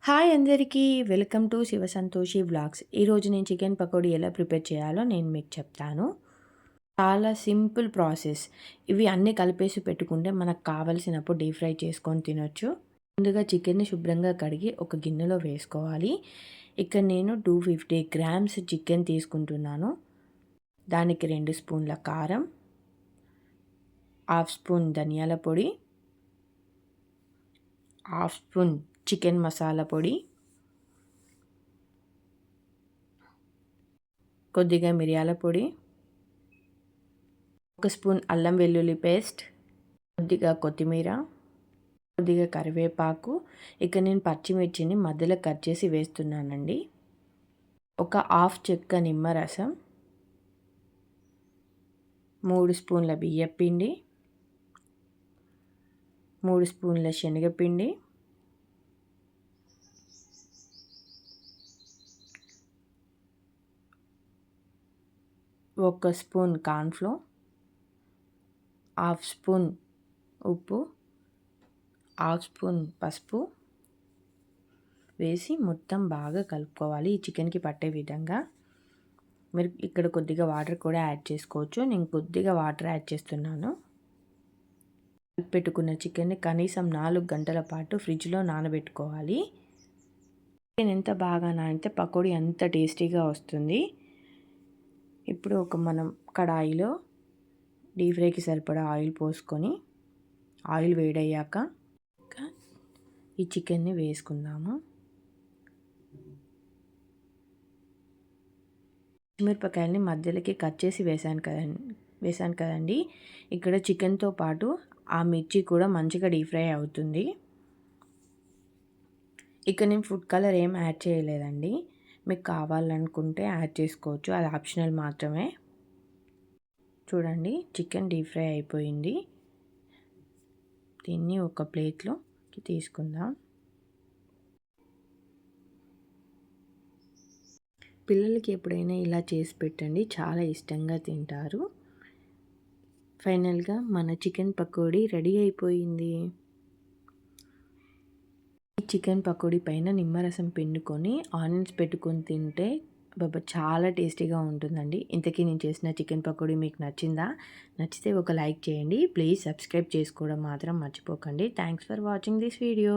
Hi అందరికీ welcome to Shiva Santoshi vlogs. ఈరోజు నేను చికెన్ పకోడీ ఎలా ప్రిపేర్ చేయాలో నేను మీకు చెప్తాను. చాలా సింపుల్ ప్రాసెస్. ఇవి అన్నీ కలిపేసి పెట్టుకుంటే మనకు కావలసినప్పుడు డీప్ ఫ్రై చేసుకొని తినొచ్చు. ముందుగా చికెన్ని శుభ్రంగా కడిగి ఒక గిన్నెలో వేసుకోవాలి. ఇక్కడ నేను 250 గ్రామ్స్ చికెన్ తీసుకుంటున్నాను. దానికి 2 స్పూన్ల కారం, హాఫ్ స్పూన్ ధనియాల పొడి, హాఫ్ స్పూన్ చికెన్ మసాలా పొడి, కొద్దిగా మిరియాల పొడి, 1 స్పూన్ అల్లం వెల్లుల్లి పేస్ట్, కొద్దిగా కొత్తిమీర, కొద్దిగా కరివేపాకు. ఇక నేను పచ్చిమిర్చిని మధ్యలో కట్ చేసి వేస్తున్నానండి. ఒక హాఫ్ చెక్క నిమ్మరసం, 3 స్పూన్ల బియ్యపిండి, 3 స్పూన్ల శనగపిండి, 1 స్పూన్ కార్న్‌ఫ్లోర్, హాఫ్ స్పూన్ ఉప్పు, హాఫ్ స్పూన్ పసుపు వేసి మొత్తం బాగా కలుపుకోవాలి. ఈ చికెన్కి పట్టే విధంగా. మీరు ఇక్కడ కొద్దిగా వాటర్ కూడా యాడ్ చేసుకోవచ్చు. నేను కొద్దిగా వాటర్ యాడ్ చేస్తున్నాను. పెట్టుకున్న చికెన్ని కనీసం 4 గంటల పాటు ఫ్రిడ్జ్లో నానబెట్టుకోవాలి. చికెన్ ఎంత బాగా నానితే పకోడీ అంత టేస్టీగా వస్తుంది. ఇప్పుడు మనం కడాయిలో డీప్ ఫ్రైకి సరిపడా ఆయిల్ పోసుకొని, ఆయిల్ వేడయ్యాక ఈ చికెన్ని వేసుకుందాము. పచ్చిమిరపకాయలని మధ్యలోకి కట్ చేసి వేసాను కదండి. ఇక్కడ చికెన్తో పాటు ఆ మిర్చి కూడా మంచిగా డీప్ ఫ్రై అవుతుంది. ఇక నేను ఫుడ్ కలర్ ఏం యాడ్ చేయలేదండి. మీకు కావాలనుకుంటే యాడ్ చేసుకోవచ్చు, అది ఆప్షనల్ మాత్రమే. చూడండి, చికెన్ డీప్ ఫ్రై అయిపోయింది. దీన్ని ఒక ప్లేట్లోకి తీసుకుందాం. పిల్లలకి ఎప్పుడైనా ఇలా చేసి పెట్టండి, చాలా ఇష్టంగా తింటారు. ఫైనల్గా మన చికెన్ పకోడీ రెడీ అయిపోయింది. ఈ చికెన్ పకోడీ పైన నిమ్మరసం పిండుకొని ఆనియన్స్ పెట్టుకొని తింటే చాలా టేస్టీగా ఉంటుందండి. ఇంతకీ నేను చేసిన చికెన్ పకోడీ మీకు నచ్చిందా? నచ్చితే ఒక లైక్ చేయండి. ప్లీజ్ సబ్స్క్రైబ్ చేసుకోవడం మాత్రం మర్చిపోకండి. Thanks for watching this video.